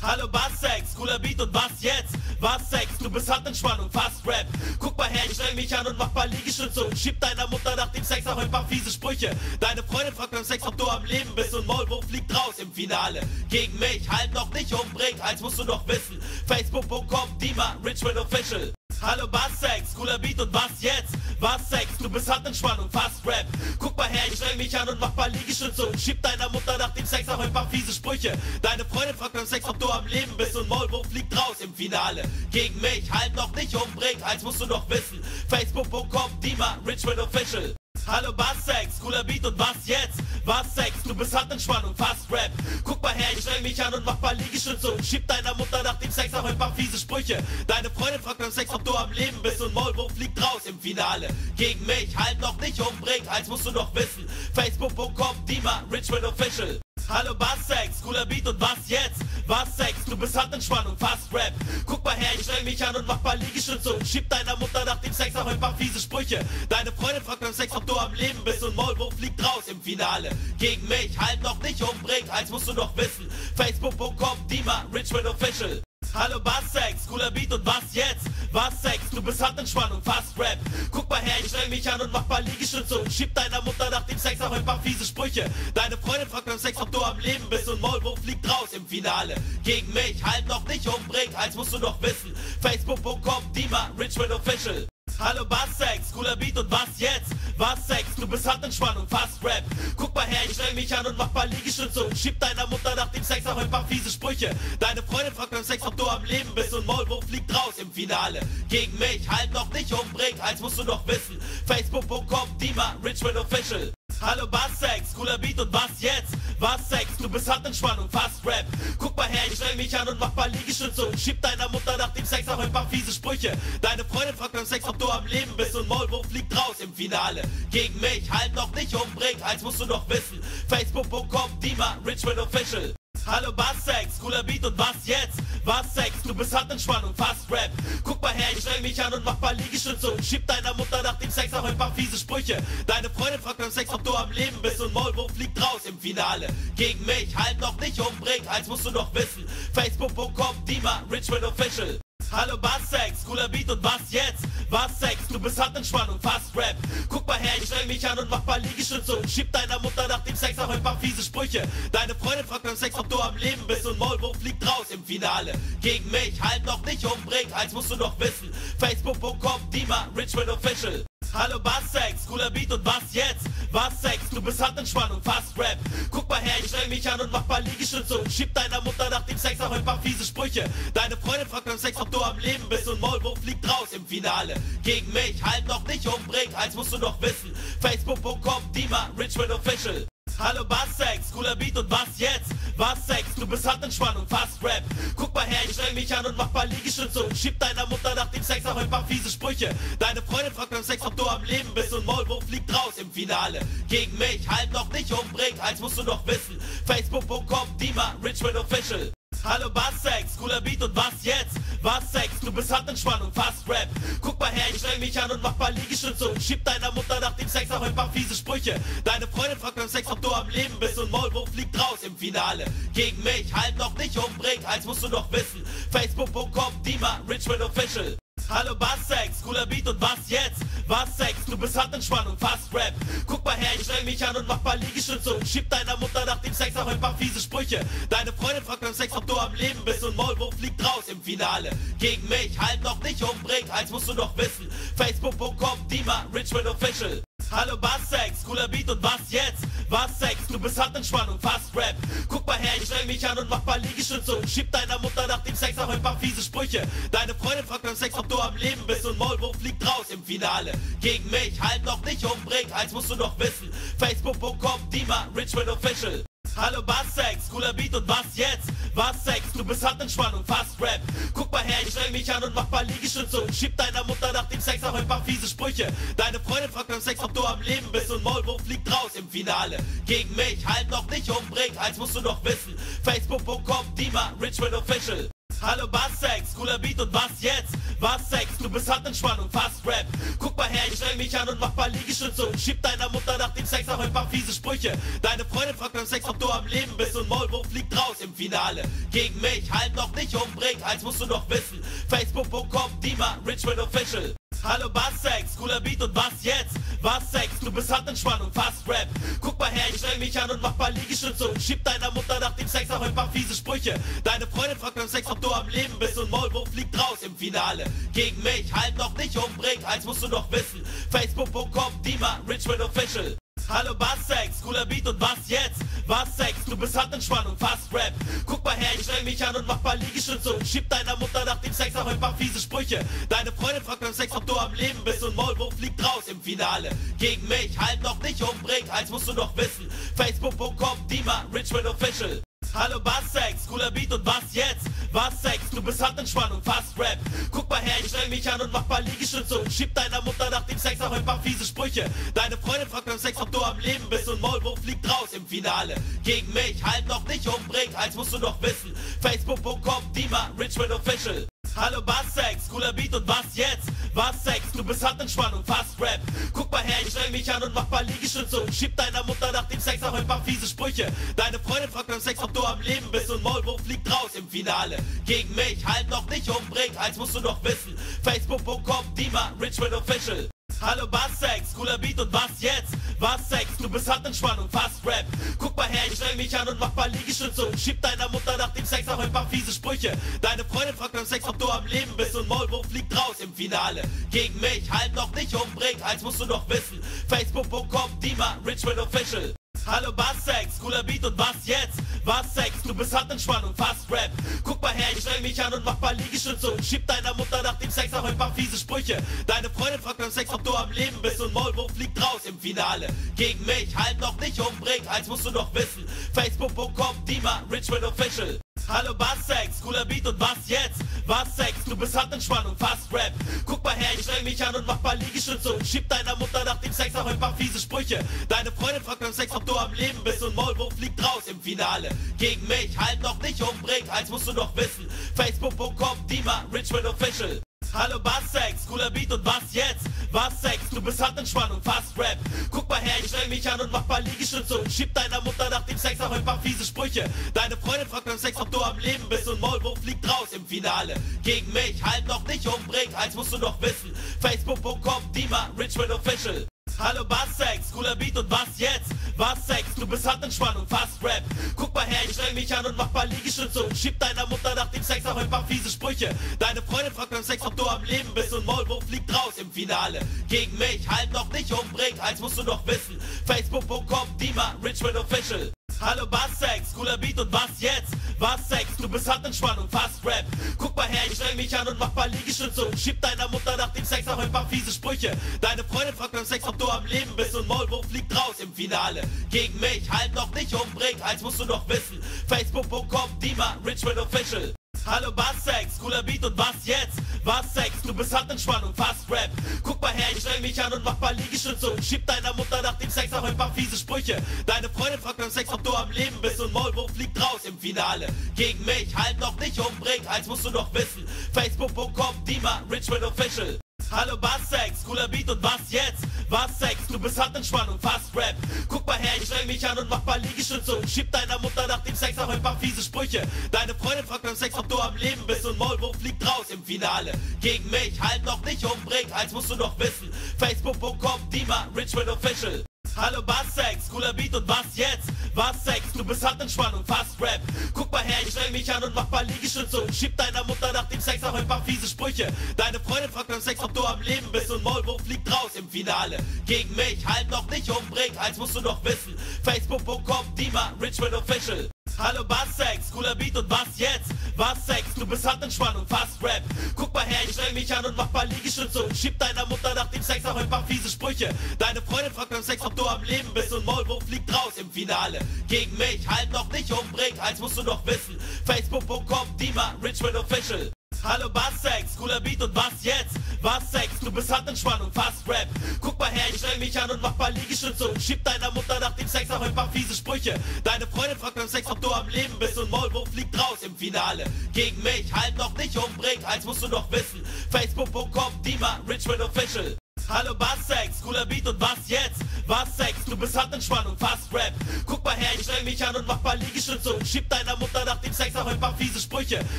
Hallo Bass-Sex, cooler Beat und was jetzt? Was Sex, du bist Handentspannung, fast Rap. Guck mal her, ich streng mich an und mach paar Liegestütze und schieb deiner Mutter nach dem Sex auch ein paar fiese Sprüche. Deine Freundin fragt beim Sex, ob du am Leben bist und Maulwurf fliegt raus im Finale. Gegen mich, halt noch nicht umbringt, eins musst du noch wissen. Facebook.com, Dima, Richmond Official. Hallo Bass-Sex, cooler Beat und was jetzt? Was Sex, du bist Handentspannung, fast Rap. Guck mal her, ich streng mich an und mach paar Liegestütze und schieb deiner Mutter nach dem Sex auch ein paar fiese Sprüche. Deine Freundin fragt beim Sex, ob du am Leben bist und Maulwurf fliegt raus im Finale. Gegen mich, halt noch nicht umbringt, eins musst du noch wissen. Facebook.com, Dima, Richmond Official. Hallo Bass-Sex, cooler Beat und was jetzt? Was Sex, du bist Handentspannung, fast Rap. Guck mal her, ich streng mich an und mach paar Liegestütze und schieb deiner Mutter nach dem Sex auch ein paar fiese Sprüche. Deine Freundin fragt beim Sex, ob du am Leben bist und Maulwurf fliegt raus im Finale. Gegen mich, halt noch nicht umbringt, eins musst du noch wissen. Facebook.com, Dima, Richmond Official. Hallo Bass-Sex, cooler Beat und was jetzt? Was Sex, du bist Handentspannung, fast Rap. Guck mal her, ich streng mich an und mach paar Liegestütze und schieb deiner Mutter nach dem Sex auch ein paar fiese Sprüche. Deine Freundin fragt beim Sex, ob du am Leben bist und Maulwurf fliegt raus im Finale. Gegen mich, halt noch nicht umbringt, eins musst du noch wissen. Facebook.com, Dima, Richmond Official. Hallo Bass-Sex, cooler Beat und was jetzt? Was Sex, du bist Handentspannung, fast Rap. Guck mal her, ich streng mich an und mach paar Liegestütze und schieb deiner Mutter nach dem Sex auch ein paar fiese Sprüche. Deine Freundin fragt beim Sex, ob du am Leben bist und Maulwurf fliegt raus im Finale. Gegen mich, halt noch nicht umbringt, eins musst du noch wissen. Facebook.com, Dima, Richmond Official. Hallo Bass-Sex, cooler Beat und was jetzt? Was Sex, du bist Handentspannung, fast Rap. Guck mal her, ich streng mich an und mach paar Liegestütze und schieb deiner Mutter nach dem Sex auch ein paar fiese Sprüche. Deine Freundin fragt beim Sex, ob du am Leben bist und Maulwurf fliegt raus im Finale. Gegen mich, halt noch nicht umbringt, eins musst du noch wissen. Facebook.com, Dima, Richmond Official. Hallo Bass-Sex, cooler Beat und was jetzt? Was Sex, du bist Handentspannung, fast Rap. Guck mal her, ich streng mich an und mach paar Liegestütze und schieb deiner Mutter nach dem Sex auch ein paar fiese Sprüche. Deine Freundin fragt beim Sex, ob du am Leben bist und Maulwurf fliegt raus im Finale. Gegen mich, halt noch nicht umbringt, eins musst du noch wissen. Facebook.com, Dima, Richmond Official. Hallo Bass-Sex, cooler Beat und was jetzt? Was Sex, du bist Handentspannung, fast Rap. Guck mal her, ich streng mich an und mach paar Liegestütze und schieb deiner Mutter nach dem Sex auch ein paar fiese Sprüche. Deine Freundin fragt beim Sex, ob du am Leben bist und Maulwurf fliegt raus im Finale. Gegen mich, halt noch nicht umbringt, eins musst du noch wissen. Facebook.com, Dima, Richmond Official. Hallo Bass-Sex, cooler Beat und was jetzt? Was Sex, du bist Handentspannung, fast Rap. Guck mal her, ich streng mich an und mach paar Liegestütze und schieb deiner Mutter nach dem Sex auch ein paar fiese Sprüche. Deine Freundin fragt beim Sex, ob du am Leben bist und Maulwurf fliegt raus im Finale. Gegen mich, halt noch nicht umbringt, eins musst du noch wissen. Facebook.com, Dima, Richmond Official. Hallo Bass-Sex, cooler Beat und was jetzt? Was Sex, du bist Handentspannung, fast Rap. Guck mal her, ich streng mich an und mach paar Liegestütze und schieb deiner Mutter nach dem Sex auch ein paar fiese Sprüche. Deine Freundin fragt beim Sex, ob du am Leben bist und Maulwurf fliegt raus im Finale. Gegen mich, halt noch nicht umbringt, eins musst du noch wissen. Facebook.com, Dima, Richmond Official. Hallo Bass-Sex, cooler Beat und was jetzt? Was Sex, du bist Handentspannung, fast Rap. Guck mal her, ich streng mich an und mach paar Liegestütze und schieb deiner Mutter nach dem Sex auch ein paar fiese Sprüche. Deine Freundin fragt beim Sex, ob du am Leben bist und Maulwurf fliegt raus im Finale. Gegen mich, halt noch nicht umbringt, eins musst du noch wissen. Facebook.com, Dima, Richmond Official. Hallo Bass-Sex, cooler Beat und was jetzt? Was Sex, du bist Handentspannung, fast Rap. Guck mal her, ich streng mich an und mach paar Liegestütze und schieb deiner Mutter nach dem Sex auch ein paar fiese Sprüche. Deine Freundin fragt beim Sex, ob du am Leben bist und Maulwurf fliegt raus im Finale. Gegen mich, halt noch nicht umbringt, eins musst du noch wissen. Facebook.com, Dima, Richmond Official. Hallo Bass-Sex, cooler Beat und was jetzt? Was Sex, du bist Handentspannung, fast Rap. Guck mal her, ich streng mich an und mach paar Liegestütze und schieb deiner Mutter nach dem Sex auch ein paar fiese Sprüche. Deine Freundin fragt beim Sex, ob du am Leben bist und Maulwurf fliegt raus im Finale. Gegen mich, halt noch nicht umbringt, eins musst du noch wissen. Facebook.com, Dima, Richmond Official. Hallo Bass-Sex, cooler Beat und was jetzt? Was Sex, du bist Handentspannung, fast Rap. Guck mal her, ich streng mich an und mach paar Liegestütze und schieb deiner Mutter nach dem Sex auch ein paar fiese Sprüche. Deine Freundin fragt beim Sex, ob du am Leben bist und Maulwurf fliegt raus im Finale. Gegen mich, halt noch nicht umbringt, eins musst du noch wissen. Facebook.com, Dima, Richmond Official. Hallo Bass-Sex, cooler Beat und was jetzt? Was Sex, du bist Handentspannung, fast Rap. Guck mal her, ich streng mich an und mach paar Liegestütze und schieb deiner Mutter nach dem Sex auch ein paar fiese Sprüche. Deine Freundin fragt beim Sex, ob du am Leben bist und Maulwurf fliegt raus im Finale. Gegen mich, halt noch nicht umbringt, eins musst du noch wissen. Facebook.com, Dima, Richmond Official. Hallo Bass-Sex, cooler Beat und was jetzt? Was Sex, du bist Handentspannung, fast Rap. Guck mal her, ich streng mich an und mach paar Liegestütze und schieb deiner Mutter nach dem Sex auch ein paar fiese Sprüche. Deine Freundin fragt beim Sex, ob du am Leben bist und Maulwurf fliegt raus im Finale. Gegen mich, halt noch nicht umbringt, eins musst du noch wissen. Facebook.com, Dima, Richmond Official. Hallo Bass-Sex, cooler Beat und was jetzt? Was Sex, du bist Handentspannung, fast Rap. Guck mal her, ich streng mich an und mach paar Liegestütze und schieb deiner Mutter nach dem Sex auch ein paar fiese Sprüche. Deine Freundin fragt beim Sex, ob du am Leben bist und Maulwurf fliegt raus im Finale. Gegen mich, halt noch nicht umbringt, eins musst du noch wissen. Facebook.com, Dima, Richmond Official. Hallo Bass-Sex, cooler Beat und was jetzt? Was Sex, du bist Handentspannung, fast Rap. Guck mal her, ich streng mich an und mach paar Liegestütze und schieb deiner Mutter nach dem Sex auch ein paar fiese Sprüche. Deine Freundin fragt beim Sex, ob du am Leben bist und Maulwurf fliegt raus im Finale. Gegen mich, halt noch nicht umbringt, eins musst du noch wissen. Facebook.com, Dima, Richmond Official. Hallo Bass-Sex, cooler Beat und was jetzt? Was Sex, du bist Handentspannung, fast Rap. Guck mal her, ich streng mich an und mach paar Liegestütze und schieb deiner Mutter nach dem Sex auch ein paar fiese Sprüche. Deine Freundin fragt beim Sex, ob du am Leben bist und Maulwurf fliegt raus im Finale. Gegen mich, halt noch nicht umbringt, eins musst du noch wissen. Facebook.com, Dima, Richmond Official. Hallo Bass-Sex, cooler Beat und was jetzt? Was Sex, du bist Handentspannung, fast Rap. Guck mal her, ich streng mich an und mach paar Liegestütze und schieb deiner Mutter nach dem Sex auch ein paar fiese Sprüche. Deine Freundin fragt beim Sex, ob du am Leben bist und Maulwurf fliegt raus im Finale. Gegen mich, halt noch nicht umbringt, eins musst du noch wissen. Facebook.com, Dima, Richmond Official. Hallo Bass-Sex, cooler Beat und was jetzt? Was Sex, du bist Handentspannung, fast Rap. Guck mal her, ich streng mich an und mach paar Liegestütze und schieb deiner Mutter nach dem Sex auch ein paar fiese Sprüche. Deine Freundin fragt beim Sex, ob du am Leben bist und Maulwurf fliegt raus im Finale. Gegen mich, halt noch nicht umbringt, eins musst du noch wissen. Facebook.com, Dima, Richmond Official. Hallo Bass-Sex, cooler Beat und was jetzt? Was Sex, du bist Handentspannung, fast Rap. Guck mal her, ich streng mich an und mach paar Liegestütze und schieb deiner Mutter nach dem Sex auch ein paar fiese Sprüche. Deine Freundin fragt beim Sex, ob du am Leben bist und Maulwurf fliegt raus im Finale. Gegen mich, halt noch nicht umbringt, eins musst du noch wissen. Facebook.com, Dima, Richmond Official. Hallo Bass-Sex, cooler Beat und was jetzt? Was Sex, du bist Handentspannung, fast Rap. Guck mal her, ich streng mich an und mach paar Liegestütze und schieb deiner Mutter nach dem Sex auch ein paar fiese Sprüche. Deine Freundin fragt beim Sex, ob du am Leben bist und Maulwurf fliegt raus im Finale. Gegen mich, halt noch nicht umbringt, eins musst du noch wissen. Facebook.com, Dima, Richmond Official. Hallo Bass-Sex, cooler Beat und was jetzt? Was Sex, du bist Handentspannung, fast Rap. Guck mal her, ich streng mich an und mach paar Liegestütze und schieb deiner Mutter nach dem Sex auch ein paar fiese Sprüche. Deine Freundin fragt beim Sex, ob du am Leben bist und Maulwurf fliegt raus im Finale. Gegen mich, halt noch nicht umbringt, eins musst du noch wissen. Facebook.com, Dima, Richmond Official. Hallo Bass-Sex, cooler Beat und was jetzt? Was Sex, du bist Handentspannung, fast Rap. Guck mal her, ich streng mich an und mach paar Liegestütze und schieb deiner Mutter nach dem Sex auch ein paar fiese Sprüche. Deine Freundin fragt beim Sex, ob du am Leben bist und Maulwurf fliegt raus im Finale. Gegen mich, halt noch nicht umbringt, eins musst du noch wissen. Facebook.com, Dima, Richmond Official. Hallo Bass-Sex, cooler Beat und was jetzt? Was Sex, du bist Handentspannung, fast Rap. Guck mal her, ich streng mich an und mach paar Liegestütze und schieb deiner Mutter nach dem Sex auch ein paar fiese Sprüche. Deine Freundin fragt beim Sex, ob du am Leben bist und Maulwurf fliegt raus im Finale. Gegen mich, halt noch nicht umbringt, eins musst du noch wissen. Facebook.com, Dima, Richmond Official. Hallo Bass-Sex, cooler Beat und was jetzt? Was Sex, du bist Handentspannung, fast Rap. Guck mal her, ich streng mich an und mach paar Liegestütze und schieb deiner Mutter nach dem Sex auch ein paar fiese Sprüche. Deine Freundin fragt beim Sex, ob du am Leben bist und Maulwurf fliegt raus im Finale. Gegen mich, halt noch nicht umbringt, eins musst du noch wissen. Facebook.com, Dima, Richmond Official. Hallo Bass-Sex, cooler Beat und was jetzt? Was Sex, du bist Handentspannung, fast Rap. Guck mal her, ich streng mich an und mach paar Liegestütze und schieb deiner Mutter nach dem Sex auch ein paar fiese Sprüche. Deine Freundin fragt beim Sex, ob du am Leben bist und Maulwurf fliegt raus im Finale. Gegen mich, halt noch nicht umbringt, eins musst du noch wissen. Facebook.com, Dima, Richmond Official. Hallo Bass-Sex, cooler Beat und was jetzt? Was Sex, du bist Handentspannung, fast Rap. Guck mal her, ich streng mich an und mach paar Liegestütze und schieb deiner Mutter nach dem Sex auch ein paar fiese Sprüche. Deine Freundin fragt beim Sex, ob du am Leben bist und Maulwurf fliegt raus im Finale. Gegen mich, halt noch nicht umbringt, eins musst du noch wissen. Facebook.com, Dima, Richmond Official. Hallo Bass-Sex, cooler Beat und was jetzt? Was Sex, du bist Handentspannung, fast Rap. Guck mal her, ich streng mich an und mach paar Liegestütze und schieb deiner Mutter nach dem Sex auch ein paar fiese Sprüche. Deine Freundin fragt beim Sex, ob du am Leben bist und Maulwurf fliegt raus im Finale. Gegen mich, halt noch nicht umbringt, eins musst du noch wissen. Facebook.com, Dima, Richmond Official. Hallo Bass-Sex, cooler Beat und was jetzt? Was Sex, du bist Handentspannung, fast Rap. Guck mal her, ich streng mich an und mach paar Liegestütze und schieb deiner Mutter nach dem Sex auch ein paar fiese Sprüche. Deine Freundin fragt beim Sex, ob du am Leben bist und Maulwurf fliegt raus im Finale. Gegen mich, halt noch nicht umbringt, eins musst du noch wissen. Facebook.com, Dima, Richmond Official. Hallo Bass-Sex, cooler Beat und was jetzt? Was Sex, du bist Handentspannung, fast Rap. Guck mal her, ich streng mich an und mach paar Liegestütze und schieb deiner Mutter nach dem Sex auch ein paar fiese Sprüche.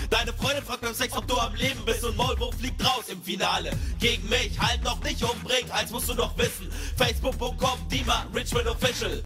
Deine Freundin fragt beim Sex, ob du am Leben bist und Maulwurf fliegt raus im Finale. Gegen mich, halt noch nicht umbringt, eins musst du noch wissen. Facebook.com, Dima, Richmond Official.